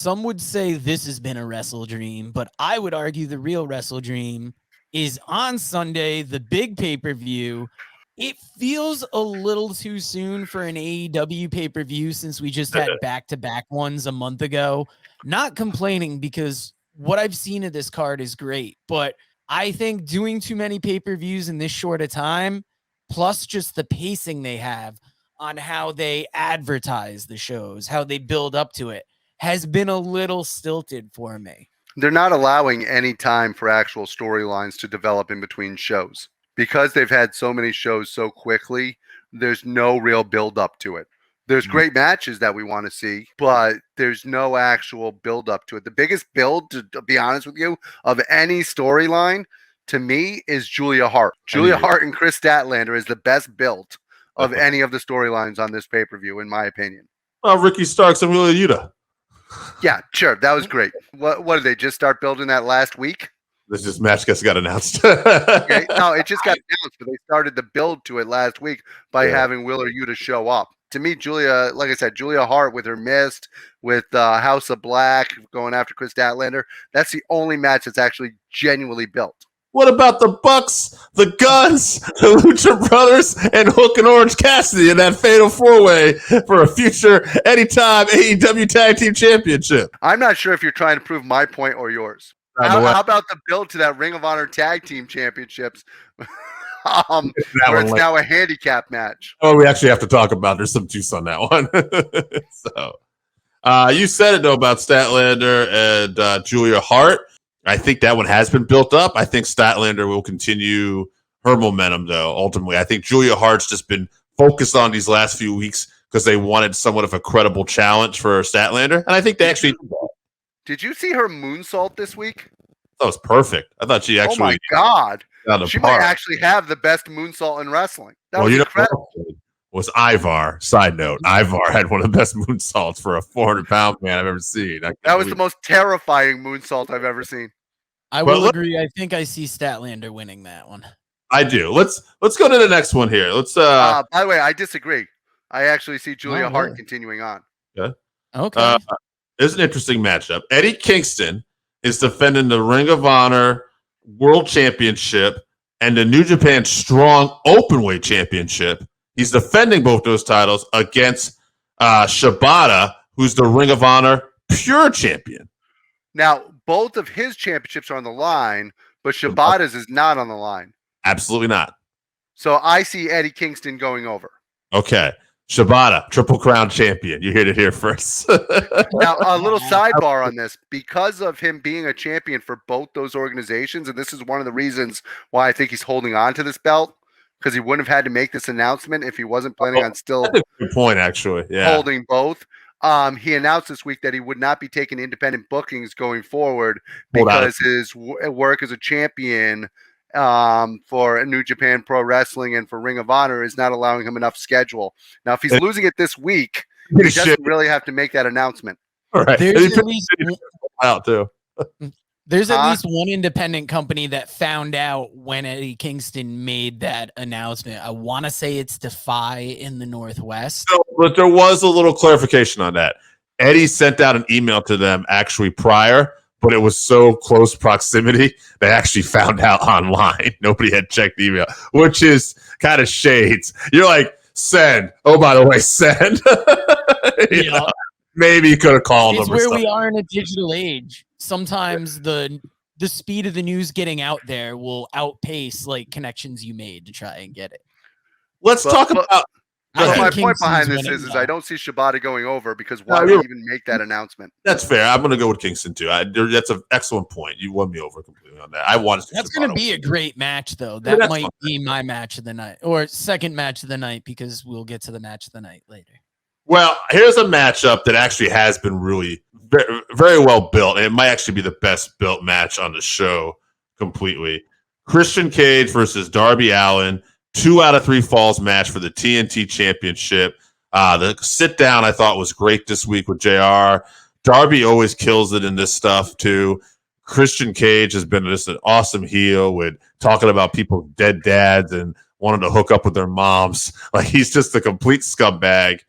Some would say this has been a wrestle dream, but I would argue the real wrestle dream is on Sunday, the big pay-per-view. It feels a little too soon for an AEW pay-per-view since we just had back-to-back ones a month ago. Not complaining because what I've seen of this card is great, but I think doing too many pay-per-views in this short a time, plus just the pacing they have on how they advertise the shows, how they build up to it, has been a little stilted for me. They're not allowing any time for actual storylines to develop in between shows. Because they've had so many shows so quickly, there's no real build up to it. There's great matches that we want to see, but there's no actual build up to it. The biggest build, to be honest with you, of any storyline to me is Julia Hart. Julia Hart and Chris Statlander is the best build of any of the storylines on this pay-per-view, in my opinion. Well, Ricky Starks and Wheeler Yuta. Yeah, sure. That was great. What did they just start building that last week? This match just got announced. Okay. No, it just got announced, but they started the build to it last week by having Wheeler Yuta show up. To me, Julia, like I said, Julia Hart with her Mist, with House of Black going after Chris Statlander, that's the only match that's actually genuinely built. What about the Bucks, the Guns, the Lucha Brothers, and Hook and Orange Cassidy in that fatal four-way for a future anytime AEW Tag Team Championship? I'm not sure if you're trying to prove my point or yours. How about the build to that Ring of Honor Tag Team Championships where it's now a handicap match? Oh, we actually have to talk about there's some juice on that one. So, you said it, though, about Statlander and Julia Hart. I think that one has been built up. I think Statlander will continue her momentum, though, ultimately. I think Julia Hart's just been focused on these last few weeks because they wanted somewhat of a credible challenge for Statlander, and I think they actually did that. Did you see her moonsault this week? That was perfect. I thought she actually... Oh, my God. She might actually have the best moonsault in wrestling. That was incredible. Was Ivar. Side note, Ivar had one of the best moonsaults for a 400-pound man I've ever seen. That was the most terrifying moonsault I've ever seen. I will agree. I think I see Statlander winning that one. I do. Let's go to the next one here. Let's. By the way, I disagree. I actually see Julia Hart continuing on. Yeah. Okay. It's an interesting matchup. Eddie Kingston is defending the Ring of Honor World Championship and the New Japan Strong Openweight Championship. He's defending both those titles against Shibata, who's the Ring of Honor Pure Champion. Now, both of his championships are on the line, but Shibata's is not on the line. Absolutely not. So I see Eddie Kingston going over. Okay. Shibata, Triple Crown champion. You heard it here first. Now, a little sidebar on this. Because of him being a champion for both those organizations, and this is one of the reasons why I think he's holding on to this belt, because he wouldn't have had to make this announcement if he wasn't planning on still that's a good point, actually. Yeah. Holding both. He announced this week that he would not be taking independent bookings going forward because his work as a champion for New Japan Pro Wrestling and for Ring of Honor is not allowing him enough schedule. Now, if he's losing it this week, he doesn't really have to make that announcement. All right. There's at least out too. There's at least one independent company that found out when Eddie Kingston made that announcement. I want to say it's Defy in the Northwest. No, but there was a little clarification on that. Eddie sent out an email to them actually prior, but it was so close proximity, they actually found out online. Nobody had checked the email, which is kind of shades. You're like, send. Oh, by the way, send. you know, maybe you could have called them. It's where we are in a digital age. Sometimes the speed of the news getting out there will outpace like connections you made to try and get it. Let's talk about. My point behind this is I don't see Shibata going over because why would he even make that announcement? That's fair. I'm going to go with Kingston too. That's an excellent point. You won me over completely on that. I want to. That's going to be a great match, though. That might be my match of the night or second match of the night because we'll get to the match of the night later. Well, here's a matchup that actually has been really very, very well built, and it might actually be the best built match on the show completely. Christian Cage versus Darby Allin. 2 out of 3 falls match for the TNT Championship. The sit down I thought was great this week with JR. Darby always kills it in this stuff too. Christian Cage has been just an awesome heel with talking about people's dead dads and wanting to hook up with their moms. Like he's just a complete scumbag.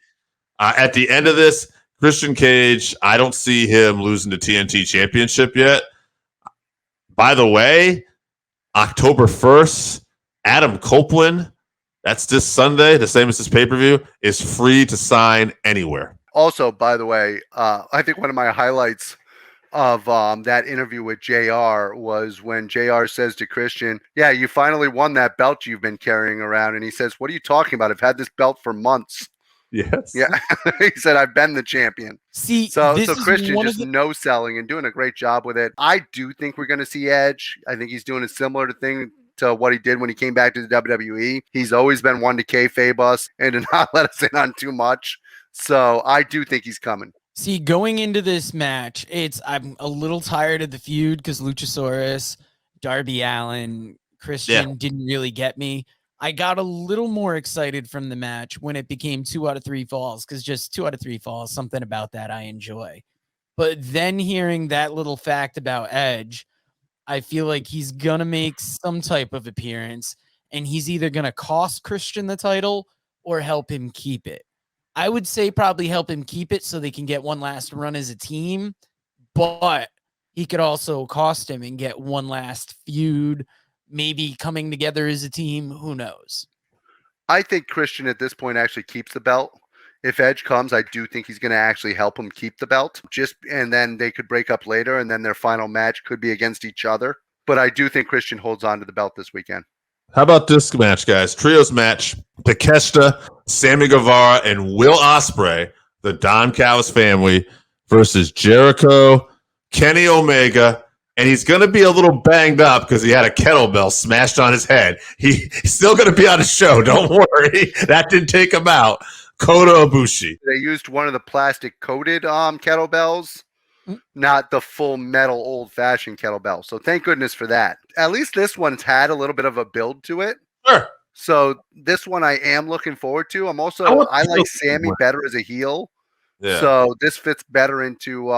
At the end of this, Christian Cage, I don't see him losing the TNT Championship yet. By the way, October 1st, Adam Copeland, that's this Sunday, the same as this pay-per-view, is free to sign anywhere. Also, by the way, I think one of my highlights of that interview with JR was when JR says to Christian, yeah, you finally won that belt you've been carrying around. And he says, what are you talking about? I've had this belt for months. Yes. Yeah. He said, I've been the champion. See, So this is Christian one of just the- no selling and doing a great job with it. I do think we're going to see Edge. I think he's doing a similar thing to what he did when he came back to the WWE. He's always been one to kayfabe us and to not let us in on too much. So I do think he's coming. See, going into this match, I'm a little tired of the feud because Luchasaurus, Darby Allin, Christian didn't really get me. I got a little more excited from the match when it became 2 out of 3 falls, because just 2 out of 3 falls, something about that I enjoy. But then hearing that little fact about Edge, I feel like he's going to make some type of appearance, and he's either going to cost Christian the title or help him keep it. I would say probably help him keep it so they can get one last run as a team, but he could also cost him and get one last feud, maybe coming together as a team. Who knows? I think Christian at this point actually keeps the belt. If Edge comes, I do think he's going to actually help him keep the belt. And then they could break up later, and then their final match could be against each other. But I do think Christian holds on to the belt this weekend. How about this match, guys? Trios match. Takeshita, Sammy Guevara, and Will Ospreay, the Don Callis family, versus Jericho, Kenny Omega, and he's going to be a little banged up because he had a kettlebell smashed on his head. He's still going to be on the show. Don't worry. That didn't take him out. Kota Ibushi. They used one of the plastic-coated kettlebells, not the full metal old-fashioned kettlebell. So thank goodness for that. At least this one's had a little bit of a build to it. Sure. So this one I am looking forward to. I like Sammy better as a heel. Yeah. So this fits better into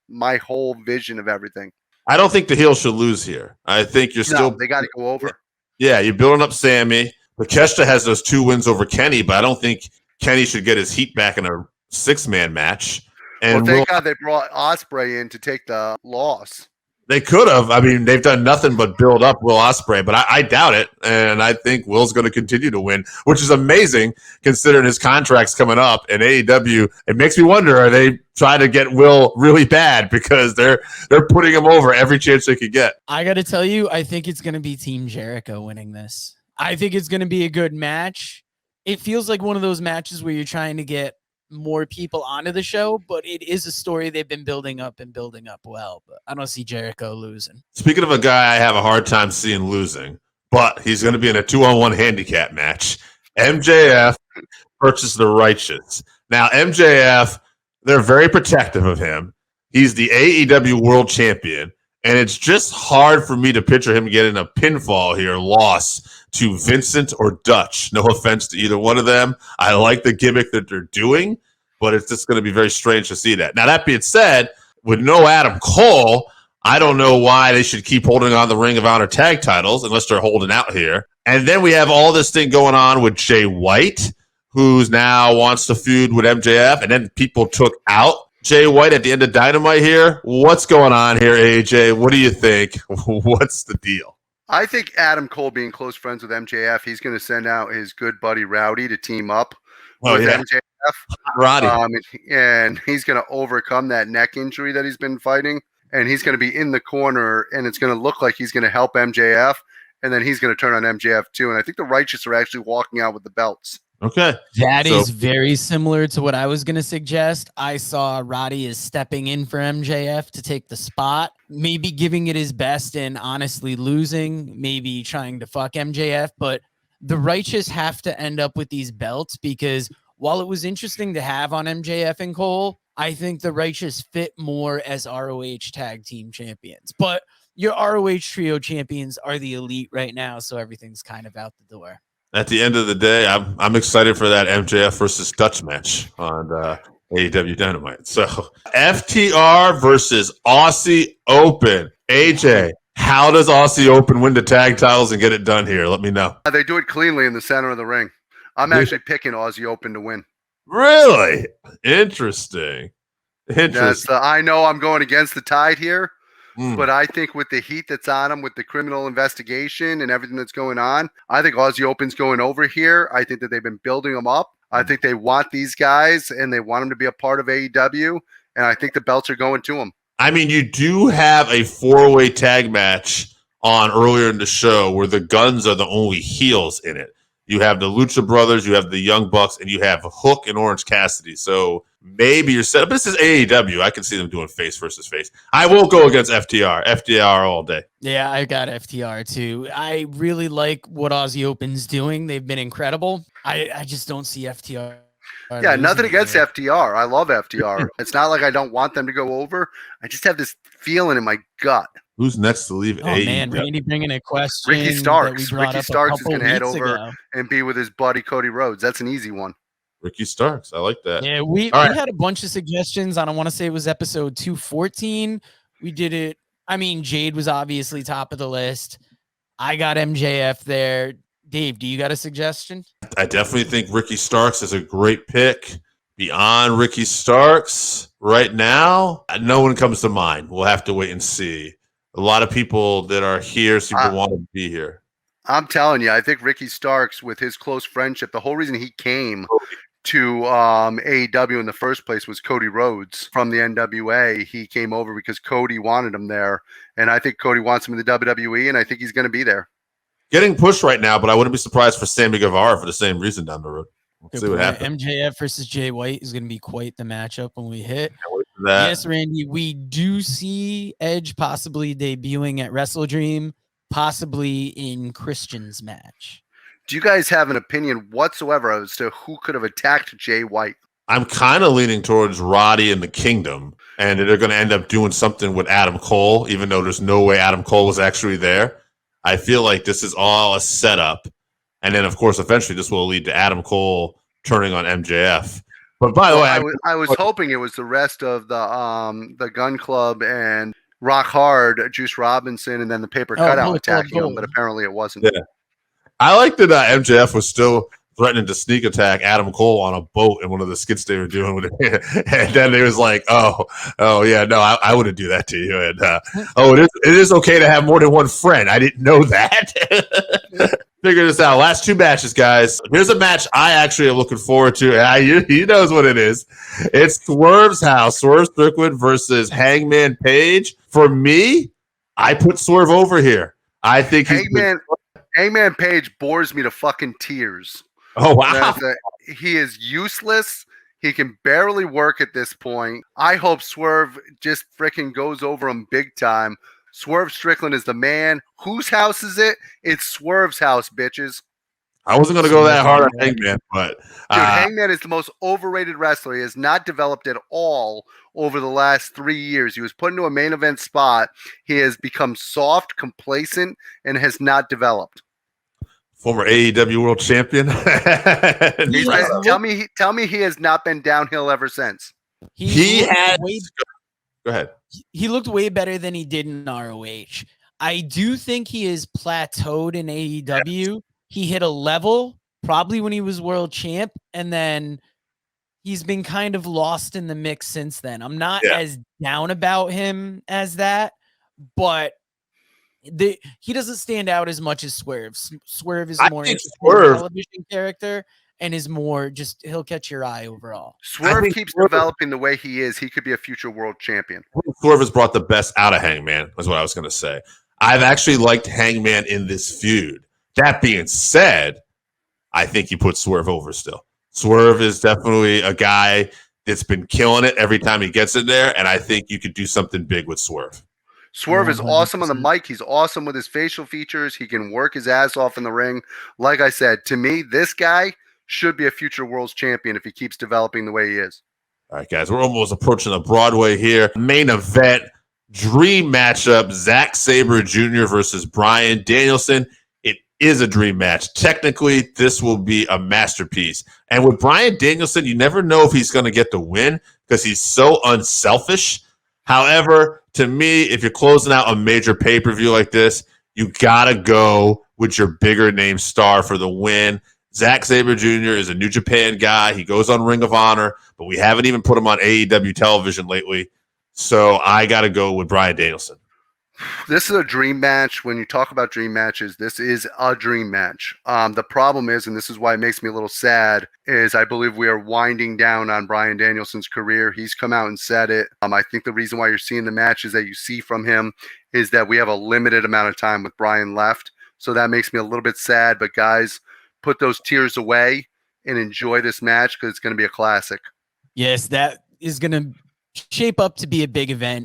my whole vision of everything. I don't think the heel should lose here. I think you're still. They got to go over. Yeah, you're building up Sammy. Takeshita has those 2 wins over Kenny, but I don't think Kenny should get his heat back in a 6-man match. And Well, thank God they brought Ospreay in to take the loss. They could have. I mean, they've done nothing but build up Will Ospreay, but I doubt it. And I think Will's going to continue to win, which is amazing considering his contract's coming up. And AEW, it makes me wonder, are they trying to get Will really bad because they're putting him over every chance they could get? I got to tell you, I think it's going to be Team Jericho winning this. I think it's going to be a good match. It feels like one of those matches where you're trying to get more people onto the show, but it is a story they've been building up well. But I don't see Jericho losing. Speaking of a guy I have a hard time seeing losing, but he's going to be in a 2-on-1 handicap match. MJF versus the Righteous. Now, MJF, they're very protective of him. He's the AEW World Champion, and it's just hard for me to picture him getting a pinfall here, loss to Vincent or Dutch. No offense to either one of them. I like the gimmick that they're doing, but it's just going to be very strange to see that. Now, that being said, with no Adam Cole, I don't know why they should keep holding on the Ring of Honor tag titles unless they're holding out here. And then we have all this thing going on with Jay White, who's now wants to feud with MJF, and then people took out Jay White at the end of Dynamite here. What's going on here, AJ? What do you think? What's the deal? I think Adam Cole, being close friends with MJF, he's going to send out his good buddy Rowdy to team up with MJF. Roddy. And he's going to overcome that neck injury that he's been fighting. And he's going to be in the corner, and it's going to look like he's going to help MJF. And then he's going to turn on MJF too. And I think the Righteous are actually walking out with the belts. Okay. That is very similar to what I was going to suggest. I saw Roddy is stepping in for MJF to take the spot, maybe giving it his best and honestly losing, maybe trying to fuck MJF. But the Righteous have to end up with these belts because while it was interesting to have on MJF and Cole, I think the Righteous fit more as ROH tag team champions. But your ROH trio champions are the elite right now, so everything's kind of out the door. At the end of the day, I'm excited for that MJF versus Dutch match on AEW Dynamite. So FTR versus Aussie Open. AJ, how does Aussie Open win the tag titles and get it done here? Let me know. They do it cleanly in the center of the ring. I'm actually picking Aussie Open to win. Really? Interesting. Interesting. I know I'm going against the tide here, Mm. but I think with the heat that's on him, with the criminal investigation and everything that's going on, I think Aussie Open's going over here. I think that they've been building them up. I think they want these guys and they want them to be a part of AEW, and I think the belts are going to them. I mean, you do have a 4-way tag match on earlier in the show where the Guns are the only heels in it. You have the Lucha Brothers, you have the Young Bucks, and you have Hook and Orange Cassidy. So maybe you're set up. This is AEW. I can see them doing face versus face. I will go against FTR. FTR all day. Yeah, I got FTR too. I really like what Aussie Open's doing. They've been incredible. I just don't see FTR. Yeah, nothing against FTR. I love FTR. It's not like I don't want them to go over. I just have this feeling in my gut. Who's next to leave? Oh man, Randy bringing a question. Ricky Starks. Ricky Starks is going to head over and be with his buddy Cody Rhodes. That's an easy one. Ricky Starks. I like that. Yeah, we had a bunch of suggestions. I don't want to say it was episode 214. We did it. I mean, Jade was obviously top of the list. I got MJF there. Dave, do you got a suggestion? I definitely think Ricky Starks is a great pick. Beyond Ricky Starks, right now, no one comes to mind. We'll have to wait and see. A lot of people that are here seem to want to be here. I'm telling you, I think Ricky Starks, with his close friendship, the whole reason he came to AEW in the first place was Cody Rhodes from the NWA. He came over because Cody wanted him there, and I think Cody wants him in the WWE, and I think he's going to be there. Getting pushed right now, but I wouldn't be surprised for Sammy Guevara for the same reason down the road. We'll see what happens. MJF versus Jay White is going to be quite the matchup when we hit. Yes, Randy, we do see Edge possibly debuting at Wrestledream, possibly in Christian's match. Do you guys have an opinion whatsoever as to who could have attacked Jay White? I'm kind of leaning towards Roddy and the Kingdom, and they're going to end up doing something with Adam Cole, even though there's no way Adam Cole was actually there. I feel like this is all a setup. And then, of course, eventually this will lead to Adam Cole turning on MJF. But by the way, I was hoping it was the rest of the Gun Club and Rock Hard, Juice Robinson, and then the Paper Cutout attacking him, but apparently it wasn't. Yeah. I like that MJF was still threatening to sneak attack Adam Cole on a boat in one of the skits they were doing with it. And then he was like, oh yeah, no, I wouldn't do that to you. And it is okay to have more than one friend. I didn't know that. Figure this out. Last two matches, guys. Here's a match I actually am looking forward to. He knows what it is. It's Swerve's house. Swerve Strickland versus Hangman Page. For me, I put Swerve over here. I think Hangman Page bores me to fucking tears. Oh, wow. He is useless. He can barely work at this point. I hope Swerve just freaking goes over him big time. Swerve Strickland is the man. Whose house is it? It's Swerve's house, bitches. I wasn't going to go that hard on Hangman, but... Dude, Hangman is the most overrated wrestler. He has not developed at all over the last 3 years. He was put into a main event spot. He has become soft, complacent, and has not developed. Former AEW World Champion. Tell me he has not been downhill ever since. He had... Go ahead. He looked way better than he did in ROH. I do think he is plateaued in AEW. Yes. He hit a level probably when he was world champ, and then he's been kind of lost in the mix since then. I'm not as down about him as that, but he doesn't stand out as much as Swerve. Swerve is more interesting television character and is more just, he'll catch your eye overall. Swerve keeps developing the way he is. He could be a future world champion. Swerve has brought the best out of Hangman, is what I was going to say. I've actually liked Hangman in this feud. That being said, I think you put Swerve over still. Swerve is definitely a guy that's been killing it every time he gets in there, and I think you could do something big with Swerve. Swerve is awesome on the mic. He's awesome with his facial features. He can work his ass off in the ring. Like I said, to me, this guy should be a future world's champion if he keeps developing the way he is. All right, guys, we're almost approaching the Broadway here. Main event, dream matchup, Zack Sabre Jr. versus Bryan Danielson. It is a dream match. Technically, this will be a masterpiece. And with Bryan Danielson, you never know if he's going to get the win because he's so unselfish. However, to me, if you're closing out a major pay-per-view like this, you got to go with your bigger name star for the win. Zack Sabre Jr. is a New Japan guy. He goes on Ring of Honor, but we haven't even put him on AEW television lately. So I got to go with Bryan Danielson. This is a dream match. When you talk about dream matches, this is a dream match. The problem is, and this is why it makes me a little sad, is I believe we are winding down on Bryan Danielson's career. He's come out and said it. I think the reason why you're seeing the matches that you see from him is that we have a limited amount of time with Bryan left. So that makes me a little bit sad. But guys, put those tears away and enjoy this match because it's going to be a classic. Yes, that is going to shape up to be a big event.